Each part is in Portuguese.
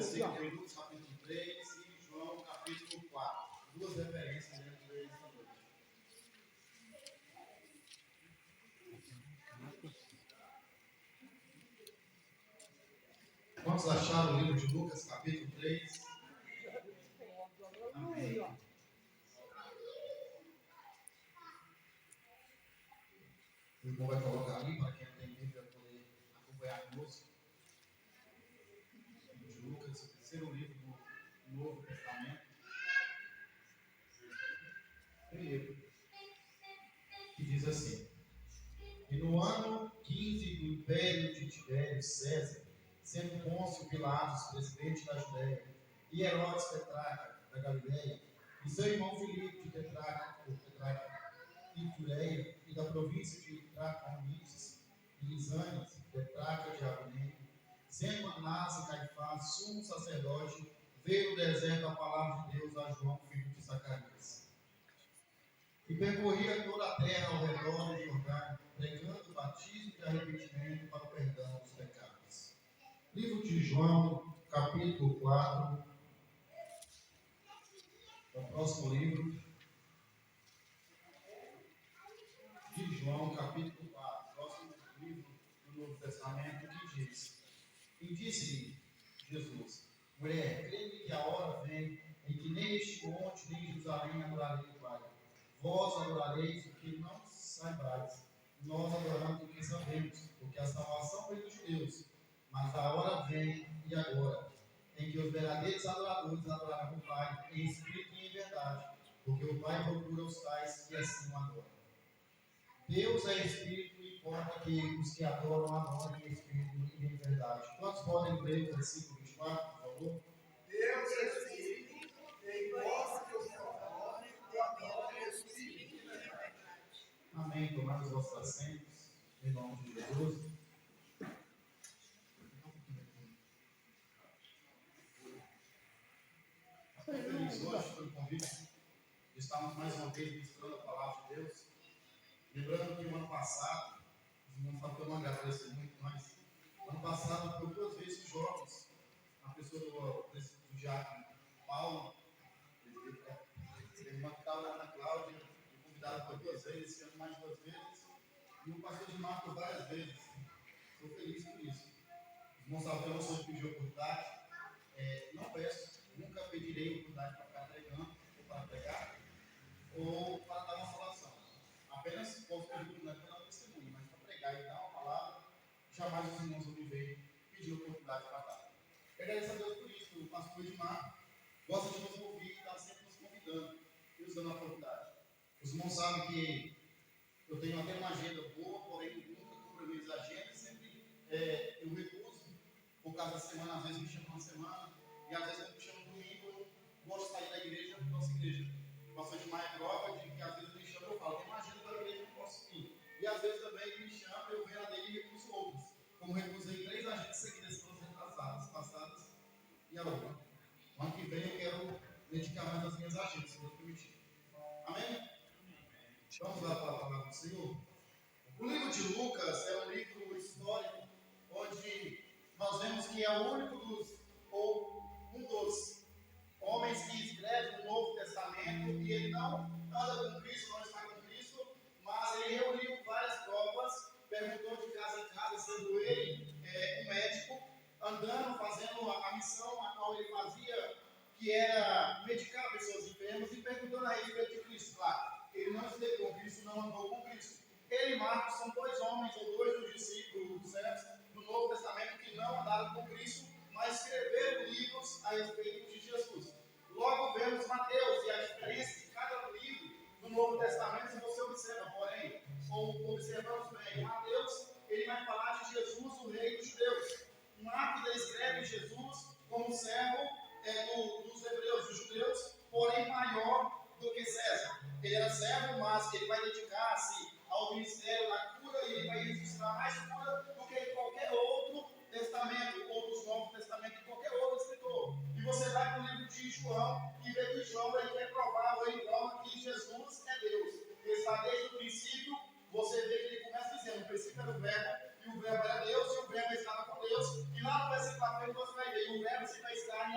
assim, ó. Lucas capítulo 3 e João capítulo 4. Duas referências dentro deles também. Quantos acharam o livro de Lucas capítulo 3? Amém. O irmão vai colocar ali para quem tem Bíblia poder acompanhar conosco. O livro de Lucas, o terceiro livro do Novo Testamento. Primeiro, que diz assim: e no ano 15 do império de Tibério César, sendo Pôncio Pilatos presidente da Judéia, e Herodes tetrarca da Galileia, e seu irmão Filipe de tetrarca Itureia, e da província de Traconites, e Lisânias, tetrarca de Abineu, sendo Anás e Caifás, sumo sacerdote, veio do deserto a palavra de Deus a João, filho de Zacarias. E percorria toda a terra ao redor do Jordão, pregando o batismo de arrependimento para o perdão dos pecados. Livro de João, capítulo 4. É o próximo livro. De João, capítulo 4. Próximo livro do Novo Testamento, que diz: e disse-lhe Jesus: mulher, crê-me que a hora vem em que nem este monte, nem Jerusalém adorarei o Pai. Vós adorareis o que não saibais, nós adoramos o que sabemos, porque a salvação vem dos judeus. Mas a hora vem, e agora, em que os verdadeiros adoradores adorarão o Pai em espírito e em verdade, porque o Pai procura os tais que assim o adoram. Deus é espírito e importa que os que adoram adorem em espírito e em verdade. Quantos podem ler o versículo 24, por favor? Deus é espírito e importa que os que adorem em espírito e em verdade. Amém. Tomar os vossos assentos, em nome de Jesus. Estou feliz hoje pelo convite de estarmos mais uma vez ministrando a palavra de Deus. Lembrando que o ano passado, os irmãos sabem que eu não agradeço muito, mas ano passado foi 2 vezes jogos, na pessoa do diácono Paulo, ele estava lá na Cláudia, me convidado por 2 vezes, esse ano mais 2 vezes, e o pastor de Marco várias vezes. Estou feliz por isso. Os irmãos sabem que eu não sou de pedir oportunidade, não peço, nunca pedirei oportunidade para ficar pregando, ou para pregar, ou para dar uma salação. Apenas posso pedir oportunidade para dar um testemunho, mas para pregar e dar uma palavra, jamais os irmãos vão me ver pedir oportunidade para dar. Agradeço a Deus por isso. O pastor Edmar gosta de nos ouvir e está sempre nos convidando e nos dando a oportunidade. Os irmãos sabem que eu tenho até uma agenda boa, porém nunca cubro minhas agendas, sempre eu recuso, por causa da semana, às vezes me chamam uma semana, e às vezes me chamam domingo, eu gosto de sair da igreja, nossa igreja. O pastor Edmar é prova de que às vezes me chama, eu falo, tem uma agenda da igreja, não posso ir. E às vezes também me chama, eu venho a dele e recuso outros. Como recusei 3 agendas seguidas pelas retrasadas, passadas e a outra. O ano que vem eu quero dedicar mais as minhas agendas, se Deus permitir. Amém? Vamos lá para a palavra do Senhor? O livro de Lucas é um livro histórico, onde nós vemos que é o único ou um dos homens que escreve o Novo Testamento, e ele não anda com Cristo, não está com Cristo, mas ele reuniu várias provas, perguntou de casa em casa, sendo ele um médico, andando, fazendo a missão a qual ele fazia, que era medicar pessoas enfermas, e perguntando a respeito de Cristo. Claro, ele não esteve com Cristo, não andou com Cristo. Ele e Marcos são 2 homens, ou 2 dos discípulos dos servos do Novo Testamento, que não andaram com Cristo, mas escreveram livros a respeito de Jesus. Logo vemos Mateus e a diferença de cada livro do Novo Testamento, se você observa, porém, ou observamos bem, Mateus, ele vai falar de Jesus, o rei dos judeus. Marcos, ele escreve Jesus como servo dos hebreus, dos judeus, porém maior do que César. Ele era servo, mas ele vai dedicar-se ao ministério da cura, e ele vai registrar mais cura do que qualquer outro testamento, ou dos Novos Testamentos, de qualquer outro escritor. E você vai para o livro de João e vê que João ele quer provar, ou ele prova que Jesus é Deus. Ele está desde o princípio, você vê que ele começa dizendo: o princípio era o verbo, e o verbo era Deus, e o verbo estava com Deus. E lá no versículo 3 você vai ver: o verbo se fez carne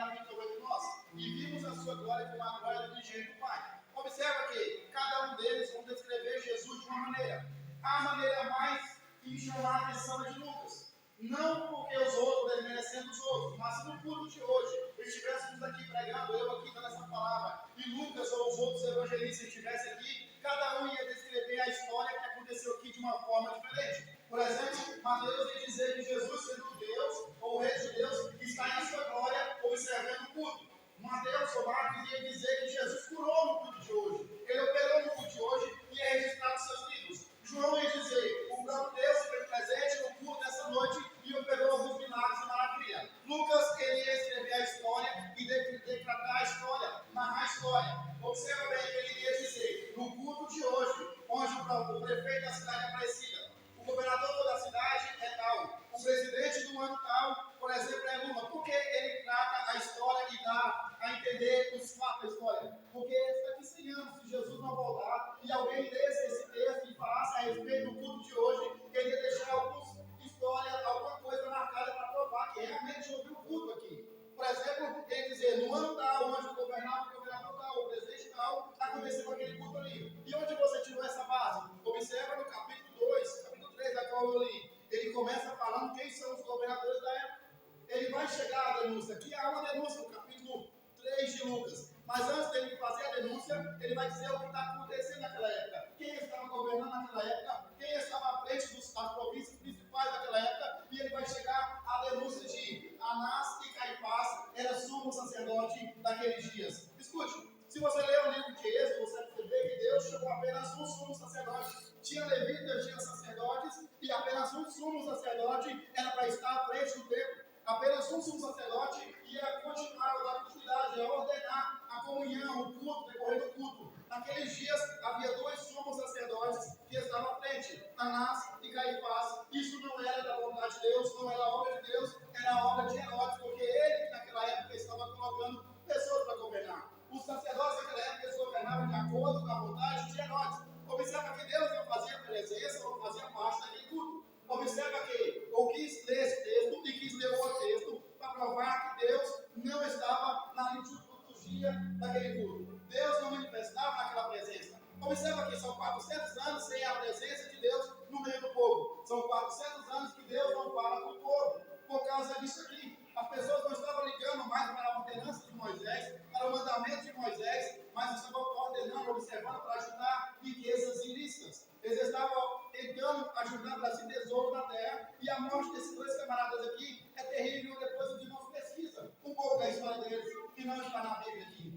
defumar a glória do engenho do Pai. Observa que cada um deles vão descrever Jesus de uma maneira. A maneira mais que me chamou a atenção é de Lucas. Não porque os outros desmerecendo os outros, mas se no culto de hoje estivéssemos aqui pregando, eu aqui dando essa palavra, e Lucas ou os outros evangelistas estivessem aqui, cada um ia descrever a história que aconteceu aqui de uma forma diferente. Por exemplo, Mateus ia dizer que Jesus, sendo Deus, ou o Rei de Deus, está em sua glória, observando o culto. Mateus ou Marcos ia dizer que Jesus curou no culto de hoje. Ele operou no culto de hoje e é registrado em seus livros. João ia dizer, o próprio Deus foi presente no culto dessa noite e operou alguns milagres e maravilhas. Lucas queria escrever a história e declarar a história, narrar a história. Observa bem que ele iria dizer, no culto de hoje, onde o prefeito da cidade é Aparecida, o governador da cidade é tal, o presidente do ano tal, por exemplo, é Lula. Por que ele trata a história e dá a entender os fatos da história? Porque daqui 100 anos, se Jesus não voltar e alguém lesse esse texto e falasse a respeito do culto de hoje, ele ia deixar alguma coisa marcada para provar que realmente houve um culto aqui. Por exemplo, ele dizer, no ano tal, onde o governador tal, o presidente tal, aconteceu aquele culto ali. E onde você tirou essa base? Observa no capítulo 2, capítulo 3 da qual eu li. Ele começa falando quem são os governadores da época. Ele vai chegar à denúncia. Aqui há uma denúncia no capítulo 3 de Lucas. Mas antes dele fazer a denúncia, ele vai dizer o que está acontecendo naquela época. Quem estava governando naquela época, quem estava à frente das províncias principais daquela época, e ele vai chegar à denúncia de Anás e Caifás, era sumo sacerdote daqueles dias. Escute, se você ler o livro de Êxodo, você vai ver que Deus chamou apenas um sumo sacerdote. Tinha levitas, tinha sacerdotes, e apenas um sumo sacerdote era para estar à frente do templo. Apenas um sumo sacerdote ia continuar a dar continuidade, ia ordenar a comunhão, o culto, decorrer do culto. Naqueles dias havia dois sumos sacerdotes que estavam à frente, Anás e Caifás. Isso não era da vontade de Deus, não era obra de Deus, era obra de Herodes, porque ele naquela época estava colocando pessoas para governar. Os sacerdotes naquela época eles governavam de acordo com a vontade de Herodes. Observa que Deus não fazia presença, não fazia parte daquele culto. Observa que eu quis ler esse texto e quis ler outro texto para provar que Deus não estava na liturgia daquele culto. Deus não manifestava naquela presença. Observa que são 400 anos sem a presença de Deus no meio do povo. São 400 anos que Deus não fala com o povo. Por causa disso aqui, as pessoas não estavam ligando mais para a ordenança de Moisés, para o mandamento de Moisés, mas estavam ordenando, observando para ajudar riquezas ilícitas. Eles estavam tentando ajudar para se tesouro na terra, e a morte desses dois camaradas aqui é terrível. Depois os irmãos pesquisam um pouco da história deles, que não está na Bíblia aqui,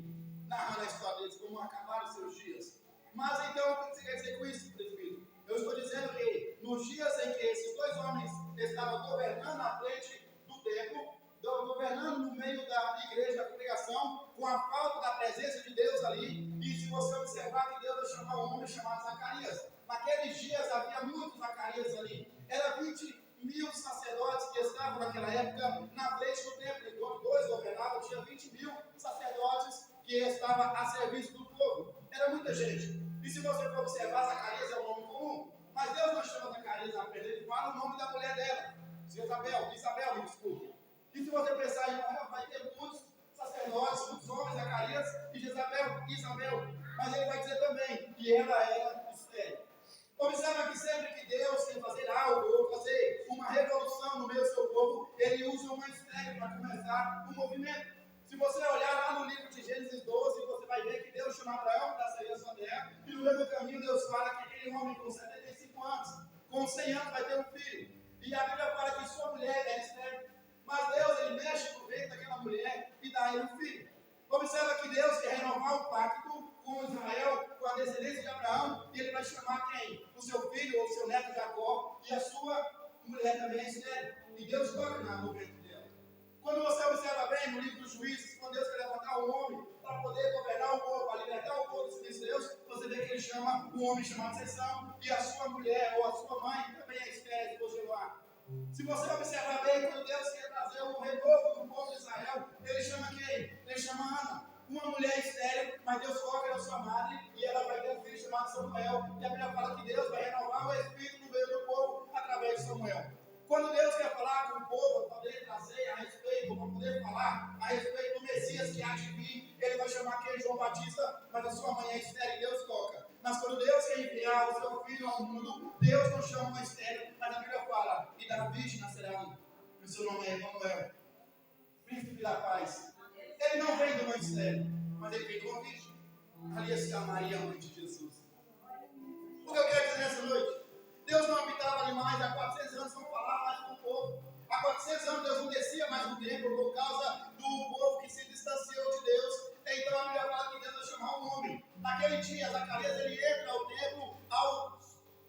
narrando a história deles, como acabaram seus dias. Mas então, o que você quer dizer com isso, presbítero? Eu estou dizendo que nos dias em que esses dois homens estavam governando à frente do templo, governando no meio da igreja, da congregação, com a falta da presença de Deus ali, e se você observar que Deus vai chamar um homem chamado Zacarias, naqueles dias havia muitos Zacarias ali, era 20.000 sacerdotes que estavam naquela época na frente do templo, enquanto dois governavam, tinha 20.000 sacerdotes que estavam a serviço do povo, era muita gente. E se você for observar, Zacarias é um nome comum, mas Deus não chama Zacarias apenas, ele fala o nome da mulher dela, Isabel, me desculpe. E se você pensar em vai ter muitos sacerdotes, muitos homens, Zacarias e Isabel, mas ele vai dizer também que ela era estéril. Observa que sempre que Deus quer fazer algo, ou fazer uma revolução no meio do seu povo, ele usa uma estéril para começar o movimento. Se você olhar lá no livro de Gênesis 12, você vai ver que Deus chama Abraão para sair da sua terra, e no meio do caminho Deus fala que aquele homem com 75 anos, com 100 anos vai ter um filho. E a Bíblia fala que sua mulher é estéril. Mas Deus, ele mexe no ventre daquela mulher e dá a ele um filho. Observa que Deus quer renovar o pacto com Israel, com a descendência de Abraão, e ele vai chamar quem? O seu filho ou o seu neto Jacó, e a sua mulher também é estéril. E Deus toca no ventre dela. Quando você observa bem no livro dos Juízes, quando Deus quer levantar um homem para poder governar o povo, para libertar o povo dos filisteus, você vê que ele chama um homem chamado Sansão, e a sua mulher ou a sua mãe também é estéril, por Jeová. Se você observar bem, quando Deus quer trazer um renovo no povo de Israel, ele chama quem? Ele chama Ana, uma mulher estéril, mas Deus coloca na sua madre e ela vai ter um filho chamado Samuel. E a Bíblia fala que Deus vai renovar o espírito no meio do povo através de Samuel. Quando Deus quer falar com o povo, para poder trazer a respeito, para poder falar a respeito do Messias que há de vir, ele vai chamar quem? João Batista, mas a sua mãe é estéril e Deus toca. Mas quando Deus quer enviar o seu filho ao mundo, Deus não chama uma estéril, mas a Bíblia fala, e da virgem nascerá, o seu nome é Emanuel, príncipe da paz. Ele não vem de uma estéril, mas ele vem de uma virgem. Ali está Maria, mãe de Jesus. O que eu quero dizer nessa noite? Deus não habitava animais, há 400 anos não falava mais com o povo. Há 400 anos Deus não descia mais no templo por causa do povo que se distanciou de Deus. Então a Bíblia fala que Deus vai chamar um homem. Naquele dia, Zacarias ele entra ao templo,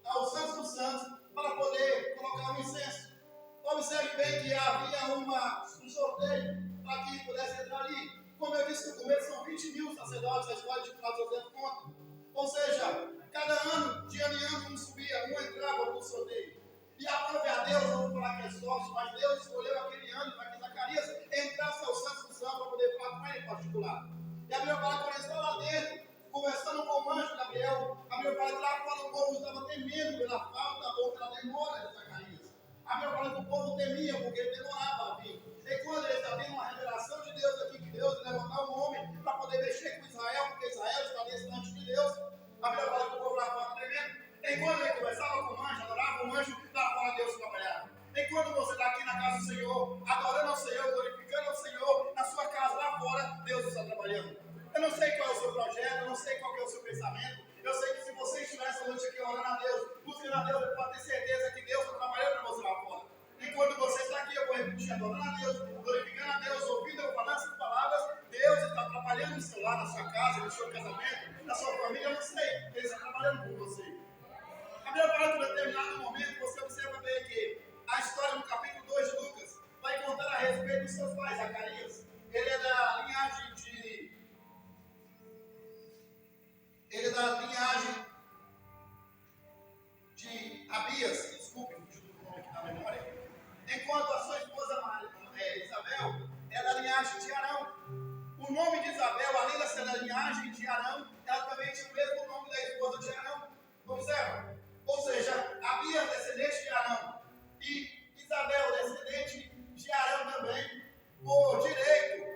ao Santo dos Santos, para poder colocar um incenso. Observe bem que havia um sorteio para que pudesse entrar ali. Como eu disse no começo, são 20 mil sacerdotes, a história de Flávio José conta. Ou seja, cada ano, de ano em ano, um subia, um entrava no sorteio. E aprove a Deus, não vou falar que é sorte, mas Deus escolheu aquele ano para que Zacarias entrasse ao Santo dos Santos para poder falar com ele em particular. E a Bíblia fala que quando ele estava lá dentro, conversando com o anjo Gabriel, a Bíblia fala que lá fora o povo estava temendo pela falta ou pela demora de Zacarias. A Bíblia fala que o povo temia porque ele demorava a vir. E quando ele está tendo uma revelação de Deus aqui, que Deus levantar um homem para poder mexer com Israel, porque Israel está distante de Deus, a Bíblia fala que o povo lá fora tremendo. Enquanto ele conversava com o anjo, adorava o anjo, lá fora Deus trabalhava. Enquanto você está aqui na casa do Senhor, adorando ao Senhor, glorificando ao Senhor, na sua casa lá fora, Deus está trabalhando. Eu não sei qual é o seu projeto, eu não sei qual é o seu pensamento. Eu sei que se você estiver essa noite aqui orando a Deus, buscando a Deus, pode ter certeza que Deus está trabalhando para você lá fora. Enquanto você está aqui, eu vou repetir, adorando a Deus, glorificando a Deus, ouvindo eu falar essas palavras, Deus está trabalhando no seu lar, na sua casa, no seu casamento, na sua família, eu não sei, Ele está trabalhando por você. A Bíblia fala que em determinado momento, você observa bem que a história no capítulo 2 de Lucas vai contar a respeito dos seus pais, Zacarias. Ele é da linhagem de Abias, desculpe, fugiu do nome aqui na memória. Enquanto a sua esposa Isabel é da linhagem de Arão. O nome de Isabel, além de ser da linhagem de Arão, ela também tinha o mesmo nome da esposa de Arão. Observa. Ou seja, Abias, descendente de Arão, e Isabel, descendente de Arão também, por direito,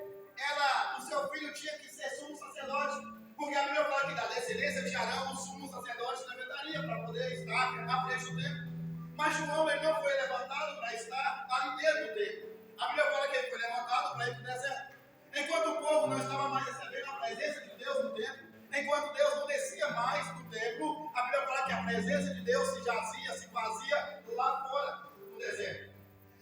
o seu filho tinha que ser sumo sacerdote, porque a Bíblia fala que da descendência de Arão, o sumo sacerdote levantaria para poder estar à frente do templo. Mas João ele não foi levantado para estar ali dentro do templo. A Bíblia fala que ele foi levantado para ir para o deserto. Enquanto o povo não estava mais recebendo a presença de Deus no templo, enquanto Deus não descia mais do templo, a Bíblia fala que a presença de Deus se jazia, se fazia lá fora, no deserto.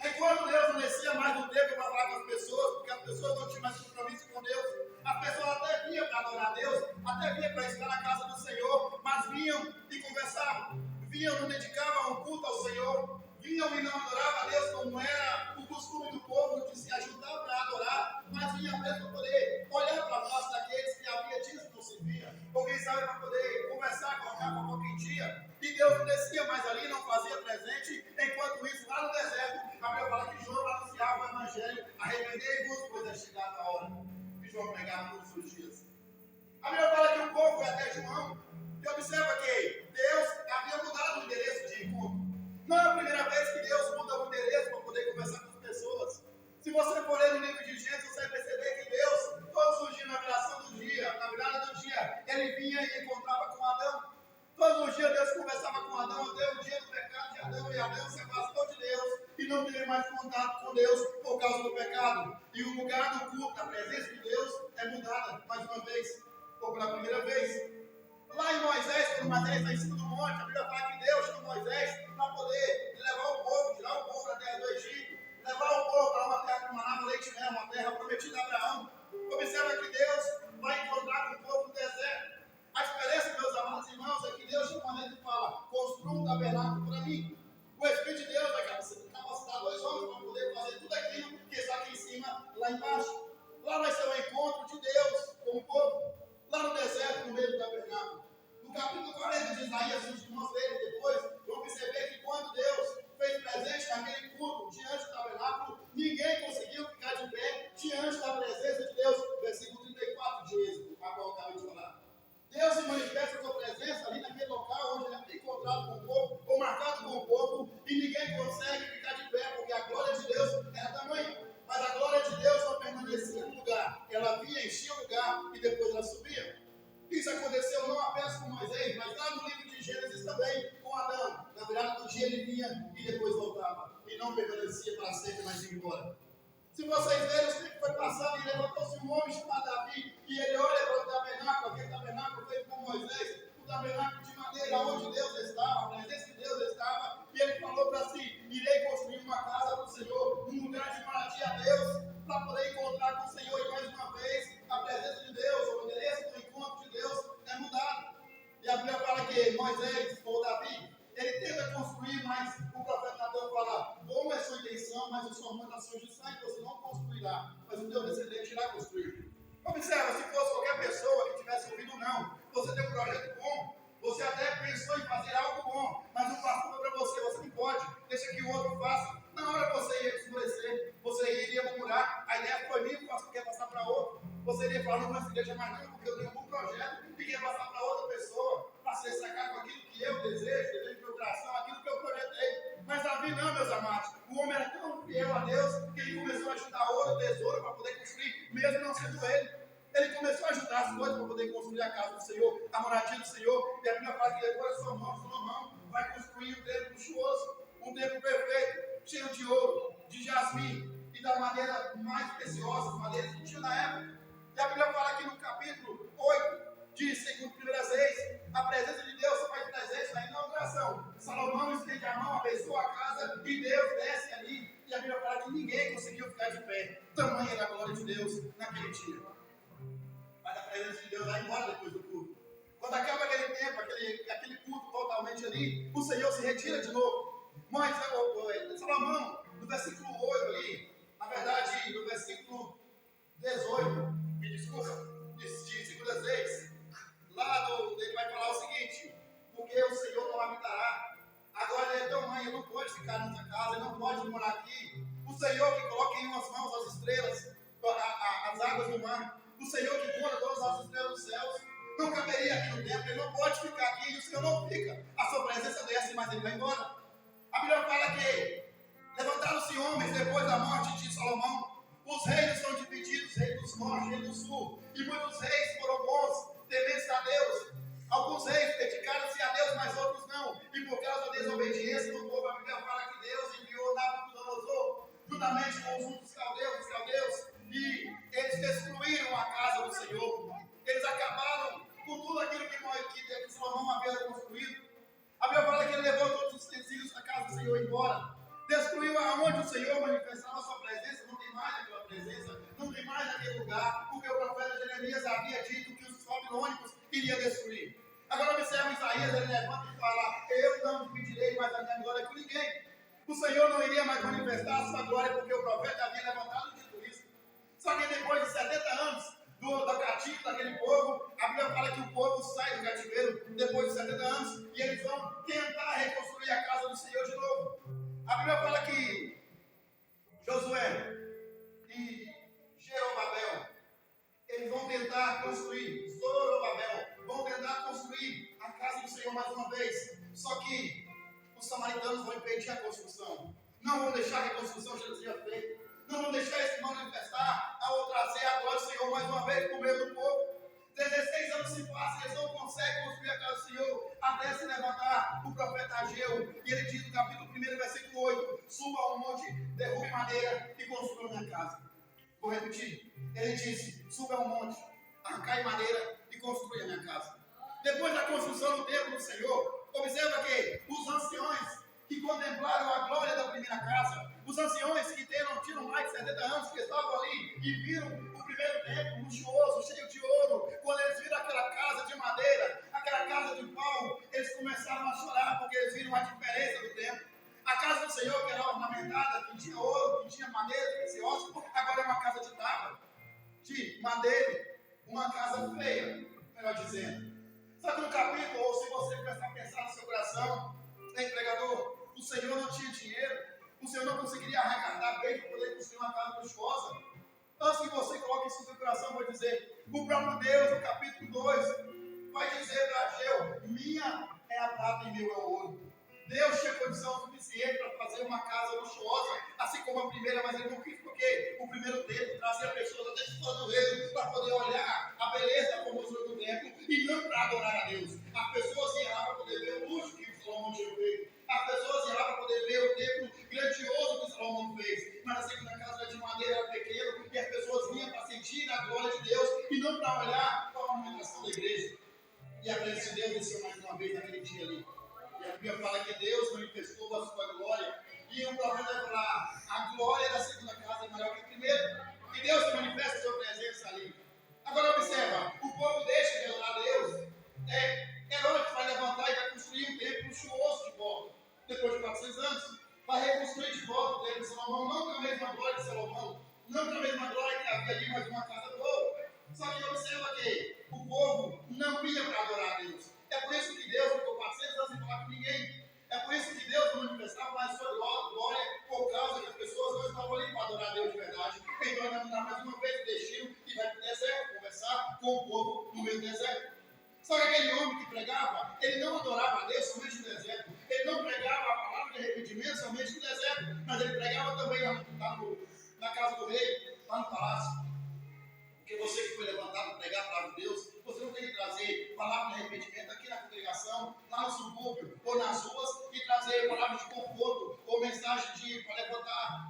Enquanto Deus não descia mais do templo para falar com as pessoas, porque as pessoas não tinham mais compromisso com Deus, as pessoas até vinham para adorar a Deus, até vinham para estar na casa do Senhor, mas vinham e conversavam, vinham, não dedicavam um culto ao Senhor, vinham e não adoravam a Deus como era o costume do povo de se ajuntar para adorar, mas vinham apenas para poder olhar para a face daqueles que havia dias que não se via, ou quem sabe para poder conversar, colocar para qualquer dia, e Deus não descia mais ali, não fazia presente, enquanto isso, lá no deserto, a Bíblia fala que João anunciava o Evangelho, arrependei-vos, pois é chegada a hora, que João pregava todos os dias. A Bíblia fala que o povo foi até João, e observa que Deus havia mudado o endereço de encontro. Não é a primeira vez que Deus muda o endereço para poder conversar com as pessoas. Se você for ler no livro de Gênesis, você vai perceber que Deus, todos os dias, na viração do dia, na virada do dia, Ele vinha e encontrava com Adão. Todos os dias Deus conversava com Adão, até o dia do pecado de Adão, e Adão se afastou de Deus e não teve mais contato com Deus por causa do pecado. E o lugar do culto, a presença de Deus, é mudada mais uma vez, ou pela primeira vez. Lá em Moisés, quando Moisés está em cima do monte, a Bíblia fala que Deus chamou Moisés para poder levar o povo, tirar o povo da terra do Egito, levar o povo para uma terra que manava leite e mel, uma terra prometida a Abraão. Observa que Deus vai encontrar com o povo no deserto. A diferença, meus amados irmãos, é que Deus chama ele e fala: construa um tabernáculo para mim. O Espírito de Deus vai capacitar dois homens para poder fazer tudo aquilo que está aqui em cima, lá embaixo. Lá vai ser o encontro de Deus com o povo. Lá no deserto, no meio do tabernáculo. No capítulo 40 de Isaías, os irmãos verem depois, vão perceber que dia ele vinha e depois voltava. E não permanecia para sempre, mas ia embora. Se vocês verem, o tempo foi passando e levantou-se um homem chamado Davi. E ele olha para o tabernáculo, aquele tabernáculo feito por Moisés, o tabernáculo de madeira, onde Deus estava, a presença de Deus estava. E ele falou para si: irei construir uma casa para o Senhor, um lugar de moradia a Deus, para poder encontrar com o Senhor. E mais uma vez, a presença de Deus, o endereço do encontro de Deus é mudado. E a Bíblia fala que Moisés, ou Davi, ele tenta construir, mas o profeta Natan fala: bom é sua intenção, mas a sua mão está suja de sangue, você não construirá, mas o teu descendente irá construir. Observa, se fosse qualquer pessoa que tivesse ouvido não, você tem um projeto bom, você até pensou em fazer algo bom, mas o pastor falou para você: você não pode, deixa que o outro faça. Na hora você ia esmorecer, você iria murmurar, a ideia foi minha, o pastor quer passar para outro. Você iria falar: não, mas igreja mais não, porque eu tenho um bom projeto e quer passar para outra pessoa, para se sacar com aquilo que eu desejo do meu coração, aquilo que eu projetei. Mas Davi não, meus amados, o homem era tão fiel a Deus que ele começou a ajudar ouro, tesouro para poder construir, mesmo não sendo ele. Ele começou a ajudar as coisas para poder construir a casa do Senhor, a moradia do Senhor. E a Bíblia fala que depois Salomão vai construir um templo luxuoso, um templo perfeito, cheio de ouro, de jasmim e da madeira mais preciosa, madeiras que tinha na época. E a Bíblia fala aqui no capítulo 8 de 2 Reis, a presença de Deus se faz presente na inauguração. Salomão estende a mão, abençoa a casa e Deus desce ali. E a Bíblia fala que ninguém conseguiu ficar de pé. Tamanha era a glória de Deus naquele dia. Mas a presença de Deus vai embora depois do culto. Quando acaba aquele tempo, aquele culto totalmente ali, o Senhor se retira de novo. Mas Salomão, no versículo 8 ali, na verdade, no versículo 18, me desculpa, de 2 Reis, ele vai falar o seguinte: porque o Senhor não habitará. Agora ele é teu mãe, ele não pode ficar nessa casa, ele não pode morar aqui. O Senhor que coloca em umas mãos as estrelas, as águas do mar, o Senhor que conta todas as estrelas dos céus, não caberia aqui no templo, ele não pode ficar aqui, e o Senhor não fica. A sua presença desce, mas ele vai embora. A Bíblia fala que levantaram-se homens depois da morte de Salomão. Os reinos são divididos, rei do norte, rei do sul, e muitos reis foram bons, tementes a Deus. Alguns reis dedicaram-se a Deus, mas outros não. E por causa da desobediência do povo, a Bíblia fala que Deus enviou Nabucodonosor, juntamente com os outros caldeus, e eles destruíram a casa do Senhor. Eles acabaram com tudo aquilo que Salomão havia construído. A Bíblia fala que ele levou todos os utensílios da casa do Senhor embora. Destruiu aonde o Senhor manifestava a sua presença. Não tem mais aquela presença, não tem mais aquele lugar, porque o profeta Jeremias havia dito que os babilônicos iriam destruir. Agora observa Isaías, ele levanta e fala: eu não dividirei mais a minha glória com ninguém. O Senhor não iria mais manifestar a sua glória, porque o profeta havia levantado e dito isso. Só que depois de 70 anos do cativo daquele povo, a Bíblia fala que o povo sai do cativeiro depois de 70 anos e eles vão tentar reconstruir a casa do Senhor de novo. A Bíblia fala que Josué e Jerobabel, eles vão tentar construir, Zorobabel, vão tentar construir a casa do Senhor mais uma vez. Só que os samaritanos vão impedir a construção. Não vão deixar que a construção seja feita. Não vão deixar esse manifestar ao trazer a glória do Senhor mais uma vez por meio do povo. 16 anos se passam e eles não conseguem construir a casa do Senhor até se levantar o profeta Ageu. E ele diz no capítulo 1, versículo 8: suba ao monte, derrube madeira e construa minha casa. Vou repetir. Ele disse: suba ao monte, arrancai madeira e construa minha casa. Depois da construção do templo do Senhor, observa que os anciões que contemplaram a glória da primeira casa, os anciões que tinham mais de 70 anos, que estavam ali e viram o primeiro templo luxuoso, cheio de ouro, quando eles viram aquela casa de madeira, aquela casa de pau, eles começaram a chorar, porque eles viram a diferença do templo. A casa do Senhor, que era ornamentada, que tinha ouro, que tinha madeira preciosa, agora é uma casa de tábua, de madeira, uma casa feia, melhor dizendo. Sabe no capítulo, ou se você começar a pensar no seu coração, pregador, o Senhor não tinha dinheiro, o Senhor não conseguiria arrecadar bem para poder construir uma casa luxuosa. Antes que você coloque isso no seu coração, vou dizer: o próprio Deus, no capítulo 2, vai dizer para Ageu: minha é a prata e meu é o ouro. Deus tinha condição suficiente para fazer uma casa luxuosa, assim como a primeira, mas ele não quis, porque o primeiro templo trazia pessoas até de todo o reino para poder olhar a beleza, a formosura do templo e não para adorar a Deus. As pessoas iam lá para poder ver o luxo que o Salomão tinha feito. As pessoas iam e o profeta vai falar: a glória da segunda casa é maior que a primeira. E Deus se manifesta sua presença ali. Agora observa, o povo deixa de adorar a Deus. Herodes vai levantar e vai construir um templo luxuoso de volta. Depois de 400 anos, vai reconstruir de volta o templo de Salomão, não com a mesma glória de Salomão, não com a mesma glória que havia ali, mas uma casa boa. Só que observa que o povo não ia para adorar a Deus. É por isso que Deus ficou 400 anos sem falar com ninguém. É por isso que Deus não manifestava mais sua glória, por causa que as pessoas não estavam ali para adorar a Deus de verdade. Então ele vai mudar mais uma vez o destino e vai para o deserto conversar com o povo no meio do deserto. Só que aquele homem que pregava, ele não adorava a Deus somente no deserto. Ele não pregava a palavra de arrependimento somente no deserto, mas ele pregava também lá na casa do rei, lá no palácio. Porque você que foi levantado para pregar a palavra de Deus, você não tem que trazer palavra de arrependimento aqui na congregação, lá no subúrbio ou nas ruas, e trazer palavras de conforto ou mensagem para levantar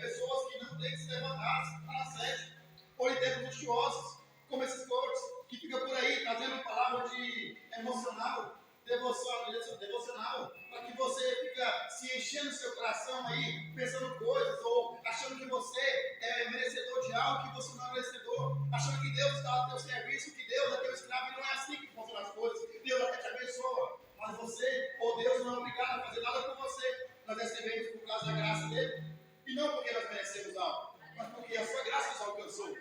pessoas que não têm que se levantar lá na sede, ou em tempos luxuosos, como esses coaches, que ficam por aí trazendo palavra de emocional, devocional, para que você fica se enchendo o seu coração aí, pensando coisas, ou achando que você é merecedor de algo que você não é merecedor, achando que Deus está ao teu serviço, que Deus é teu escravo, e não é assim que funcionam as coisas. Deus até te abençoa, mas você, ou Deus, não é obrigado a fazer nada por você. Nós recebemos por causa da graça dele, e não porque nós merecemos algo, mas porque a sua graça nos alcançou.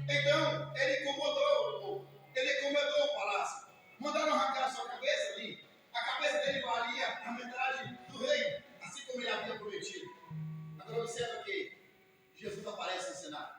Então, ele incomodou o povo, ele incomodou o palácio. Mandaram arrancar a sua cabeça ali. A cabeça dele valia a metade do reino, assim como ele havia prometido. Agora observa que Jesus aparece no cenário.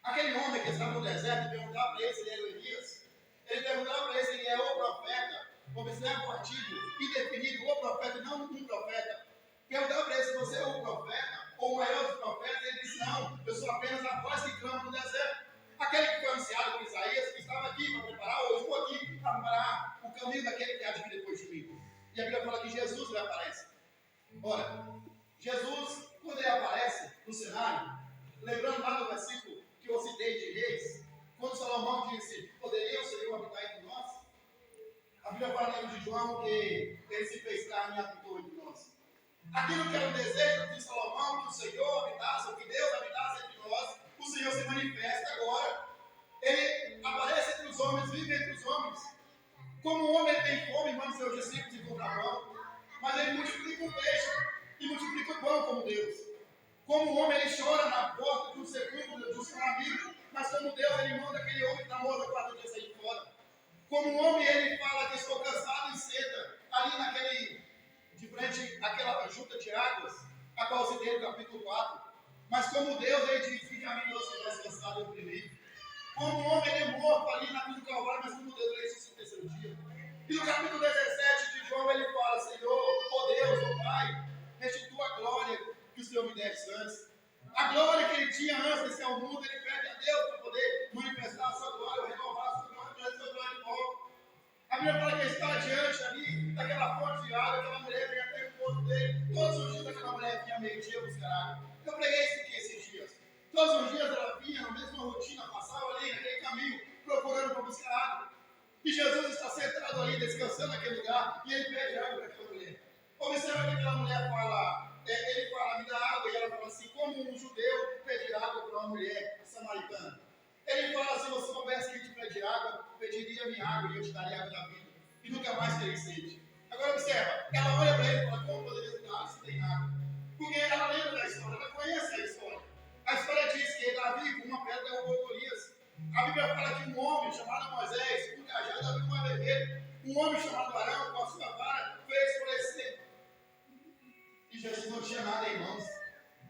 Aquele homem que estava no deserto perguntava para ele se ele era o Elias. Ele perguntava para ele se ele é o profeta. Observa o artigo indefinido, o profeta, não um profeta. Perguntava para ele se você é o profeta ou o maior dos profetas. Ele disse: não, eu sou apenas a voz que clama no deserto. Aquele que foi anunciado por Isaías, que estava aqui para preparar, ou eu estou aqui para preparar o caminho daquele que há de vir depois de mim. E a Bíblia fala que Jesus lhe aparece. Ora, Jesus, quando ele aparece no cenário, lembrando lá no versículo que eu citei de Reis, quando Salomão disse: poderia o Senhor habitar entre nós? A Bíblia fala no livro de João que ele se fez carne e habitou entre nós. Aquilo que era o desejo de Salomão, que o Senhor habitasse, ou que Deus habitasse entre nós, o Senhor se manifesta agora. Ele aparece entre os homens, vive entre os homens. Como o homem tem fome, manda seus discípulos e comprar pão, mas ele multiplica o peixe e multiplica o pão como Deus. Como o homem, ele chora na porta de um sepulcro de um seu amigo, mas como Deus, ele manda aquele homem que está morto há 4 dias sair fora. Como o homem, ele fala que estou cansado e senta ali de frente àquela junta de águas, a qual eu citei no capítulo 4. Mas como Deus, ele diz: fica a mim, Deus, se tivesse cansado, eu oprimido. Como o homem, ele é morto ali na cruz do Calvário, mas como Deus, ele ressuscita no terceiro dia. E no capítulo 17 de João, ele fala: Senhor, ó Deus, ó Pai, restitua a glória que o Senhor me desse antes. A glória que ele tinha antes de ser ao mundo, ele pede a Deus para poder manifestar a sua glória, renovar a sua glória, trazer a sua glória de volta. A Bíblia fala que ele está diante ali daquela fonte de água, aquela mulher vem até o encontro dele. Todos os dias aquela mulher vinha meio-dia buscar água. Eu preguei isso aqui esses dias. Todos os dias ela vinha na mesma rotina, passava ali naquele caminho, procurando para buscar água. E Jesus está sentado ali, descansando naquele lugar, e ele pede água para aquela mulher. Observa que aquela mulher fala, ele fala: me dá água, e ela fala assim: como um judeu pedir água para uma mulher samaritana. Ele fala: se você soubesse que te pedir água, pediria-me água e eu te daria água da vida. E nunca mais teria sede. Agora observa, ela olha para ele e fala: como poderia dar água se tem água? Porque ela lembra da história, ela conhece a história. A história diz que Davi, com uma pedra, derrubou Golias. A Bíblia fala que um homem chamado Moisés, com um cajado, abriu uma vermelha. Um homem chamado Arão, com a sua vara, fez florescer. E Jesus não tinha nada em mãos.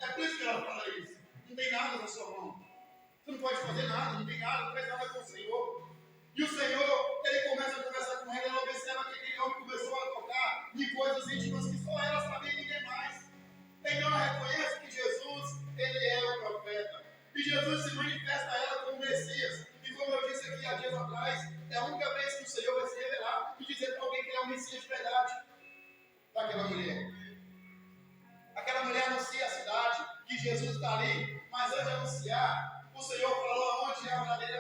É por isso que ela fala isso. Não tem nada na sua mão. Você não pode fazer nada, não tem nada, não faz nada com o Senhor. E o Senhor, ele começa a conversar com ela, ela observa que aquele homem começou a tocar em coisas íntimas que só ela sabia e ninguém mais. Então ela reconhece que Jesus, ele é o profeta. E Jesus se manifesta a ela como Messias. E como eu disse aqui há dias atrás, é a única vez que o Senhor vai se revelar e dizer para alguém que ele é o Messias de verdade. Para aquela mulher. Aquela mulher anuncia a cidade que Jesus está ali, mas antes de anunciar, o Senhor falou aonde é verdadeiramente